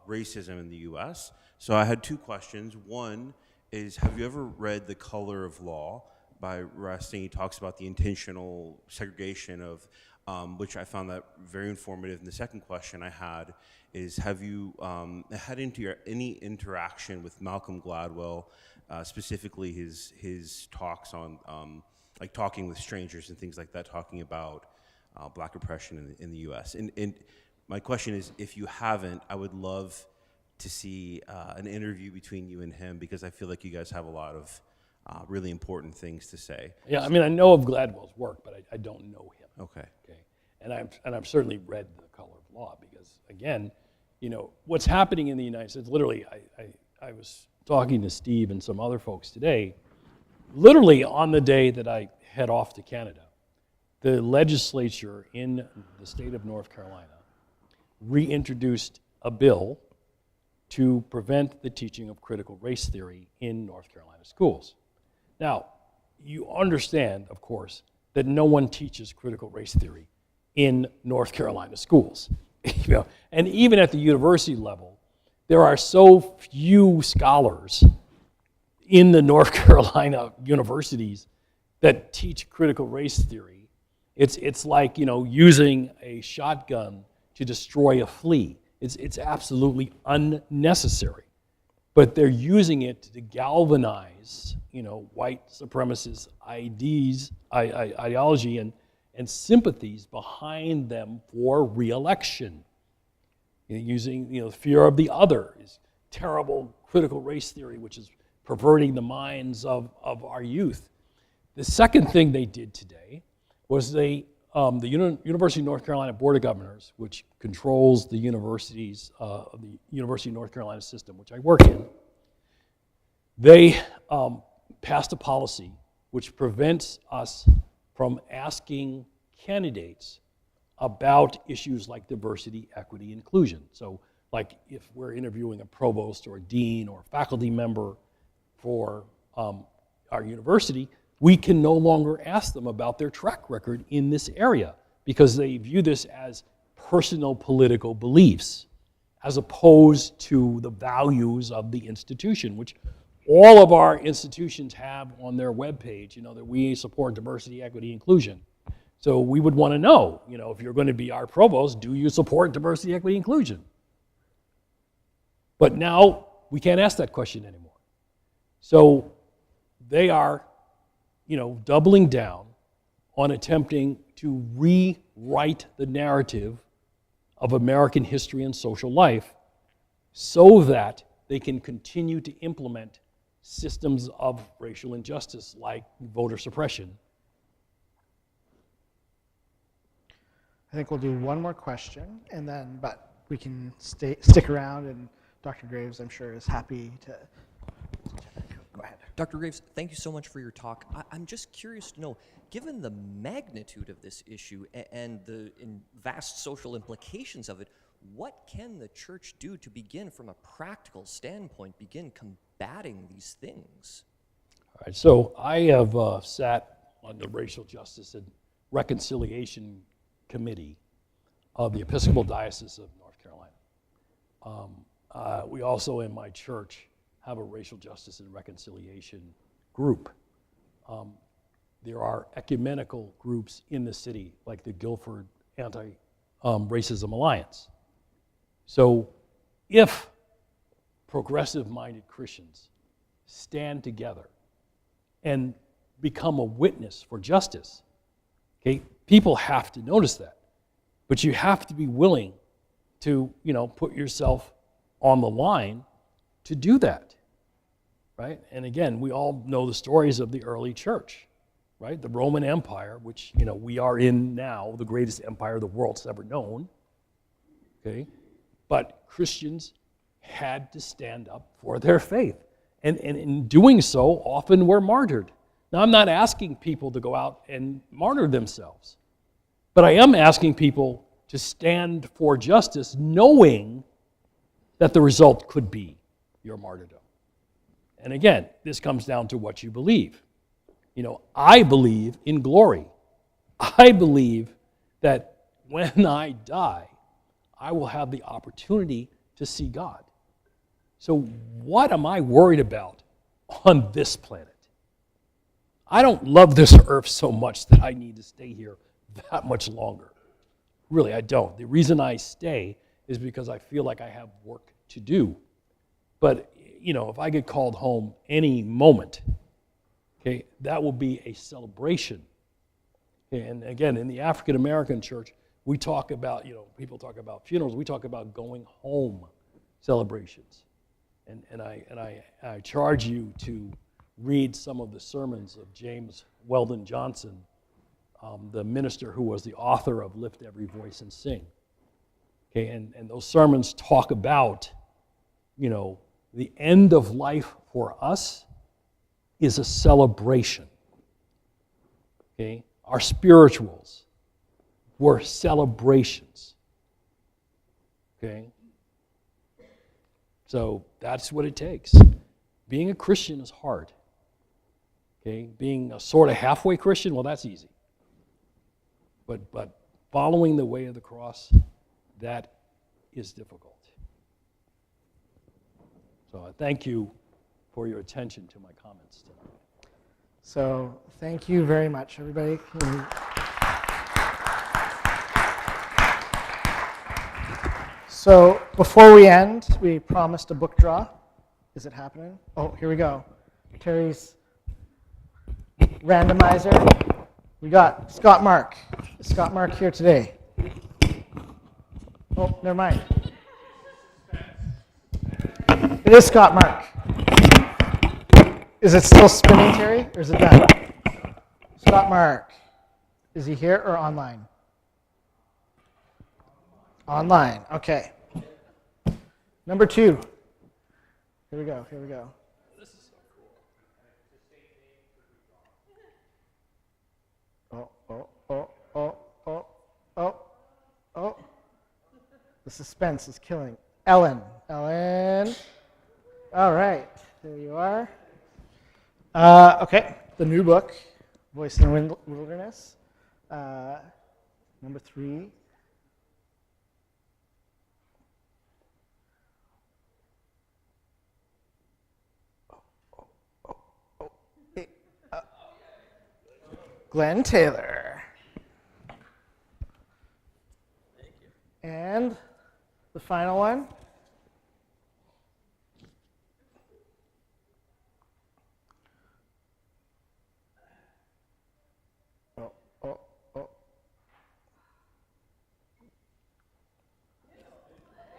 racism in the U.S. So I had two questions. One is, have you ever read The Color of Law by Rustin? He talks about the intentional segregation of, which I found that very informative. And the second question I had is, have you had any interaction with Malcolm Gladwell, specifically his talks on like talking with strangers and things like that, talking about black oppression in the U.S. And my question is, if you haven't, I would love to see an interview between you and him, because I feel like you guys have a lot of really important things to say. Yeah, I mean, I know of Gladwell's work, but I don't know him. Okay. And I've certainly read The Color of Law, because, again, what's happening in the United States, literally, I was talking to Steve and some other folks today, literally on the day that I head off to Canada, the legislature in the state of North Carolina reintroduced a bill to prevent the teaching of critical race theory in North Carolina schools. Now, you understand, of course, that no one teaches critical race theory in North Carolina schools. And even at the university level, there are so few scholars in the North Carolina universities that teach critical race theory. It's like, using a shotgun to destroy a flea. It's absolutely unnecessary. But they're using it to galvanize, white supremacist ideology and sympathies behind them for re-election. Using, fear of the other is terrible critical race theory, which is perverting the minds of our youth. The second thing they did today was the University of North Carolina Board of Governors, which controls the universities, the University of North Carolina system, which I work in, they passed a policy which prevents us from asking candidates about issues like diversity, equity, inclusion. So, like if we're interviewing a provost or a dean or a faculty member for our university, we can no longer ask them about their track record in this area, because they view this as personal political beliefs as opposed to the values of the institution, which all of our institutions have on their webpage, that we support diversity, equity, inclusion. So we would want to know, if you're going to be our provost, do you support diversity, equity, inclusion? But now we can't ask that question anymore. So they are, doubling down on attempting to rewrite the narrative of American history and social life so that they can continue to implement systems of racial injustice like voter suppression. I think we'll do one more question, but we can stick around, and Dr. Graves, I'm sure, is happy to. Go ahead. Dr. Graves, thank you so much for your talk. I'm just curious to know, given the magnitude of this issue and the vast social implications of it, what can the church do to begin, from a practical standpoint, begin combating these things? All right, so I have sat on the Racial Justice and Reconciliation Committee of the Episcopal Diocese of North Carolina. We also, in my church, have a Racial Justice and Reconciliation group. There are ecumenical groups in the city, like the Guilford Anti-Racism Alliance. So if progressive-minded Christians stand together and become a witness for justice, okay, people have to notice that. But you have to be willing to, put yourself on the line to do that, right? And again, we all know the stories of the early church, right? The Roman Empire, which, we are in now, the greatest empire the world's ever known, okay? But Christians had to stand up for their faith. And in doing so, often were martyred. Now, I'm not asking people to go out and martyr themselves, but I am asking people to stand for justice, knowing that the result could be your martyrdom. And again, this comes down to what you believe. I believe in glory. I believe that when I die, I will have the opportunity to see God. So what am I worried about on this planet? I don't love this earth so much that I need to stay here that much longer. Really, I don't. The reason I stay is because I feel like I have work to do. But, if I get called home any moment, okay, that will be a celebration. And again, in the African American church, we talk about, people talk about funerals, we talk about going home celebrations. And I charge you to read some of the sermons of James Weldon Johnson, the minister who was the author of Lift Every Voice and Sing. Okay, and those sermons talk about, the end of life for us is a celebration. Okay, our spirituals were celebrations. Okay, so that's what it takes. Being a Christian is hard. Okay, being a sort of halfway Christian, well, that's easy. But following the way of the cross, that is difficult. So I thank you for your attention to my comments tonight. So thank you very much, everybody. So before we end, we promised a book draw. Is it happening? Oh, here we go. Terry's randomizer. We got Scott Mark. Is Scott Mark here today? Oh, never mind. It is Scott Mark. Is it still spinning, Terry, or is it done? Scott Mark. Is he here or online? Online, okay. Number 2. Here we go, here we go. This is so cool. Oh. The suspense is killing. Ellen. All right, there you are. Okay, the new book, Voice in the Wilderness. Number 3. Glenn Taylor. Thank you. And the final one.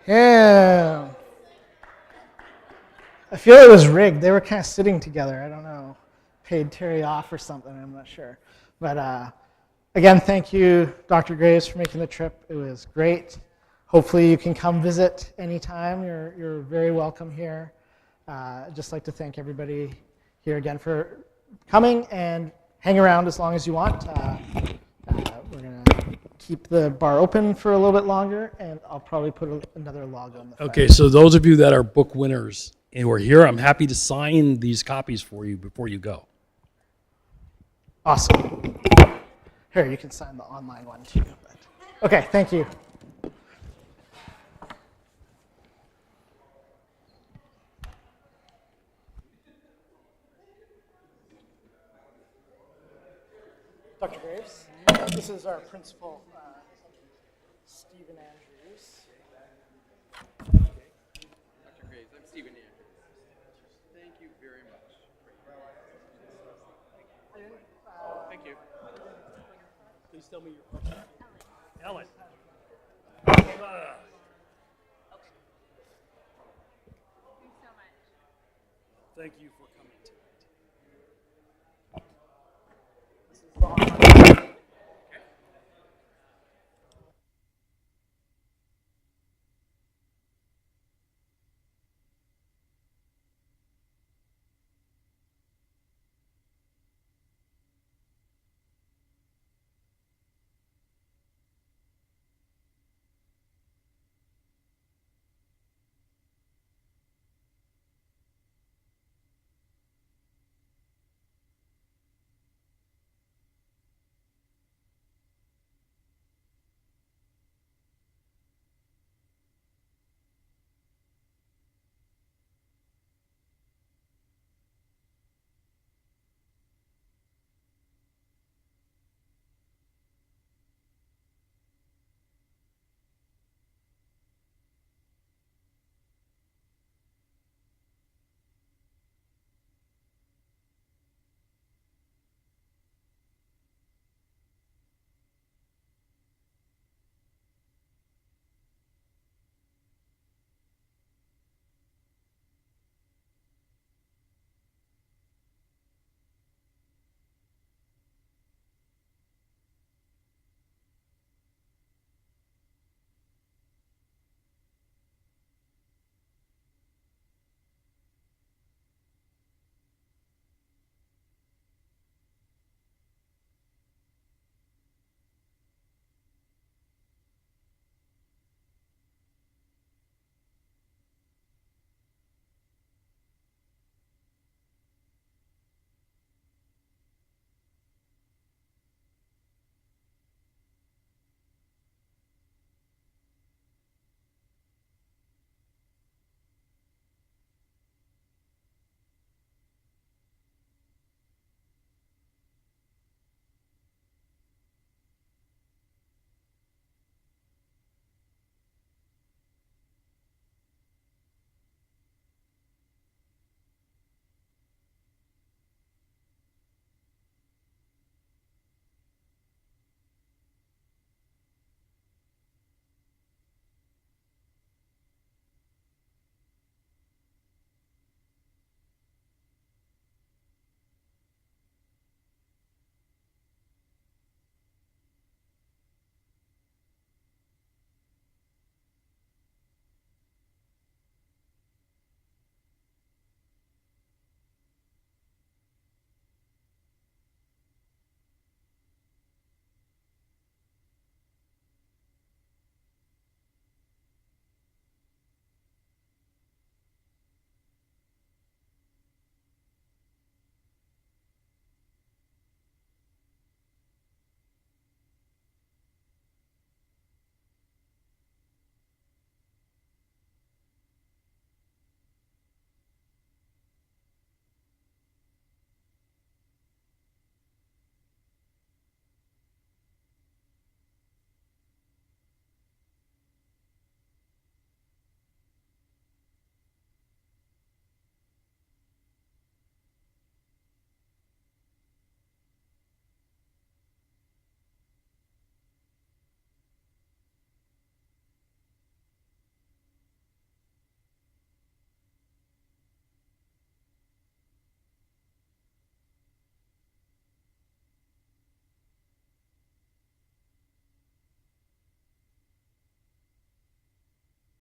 Him. I feel it was rigged. They were kind of sitting together. I don't know. Paid Terry off or something. I'm not sure. But again, thank you, Dr. Graves, for making the trip. It was great. Hopefully you can come visit anytime. You're very welcome here. I'd just like to thank everybody here again for coming, and hang around as long as you want. We're going to keep keep the bar open for a little bit longer, and I'll probably put another log on the front. Okay, so those of you that are book winners and who are here, I'm happy to sign these copies for you before you go. Awesome. Here, you can sign the online one too. Okay, thank you. Dr. Graves, this is our principal, Stephen Andrews. Dr. Graves, I'm Stephen Andrews. Thank you very much. Thank you. Please tell me your question. Ellen. Thank you for coming today.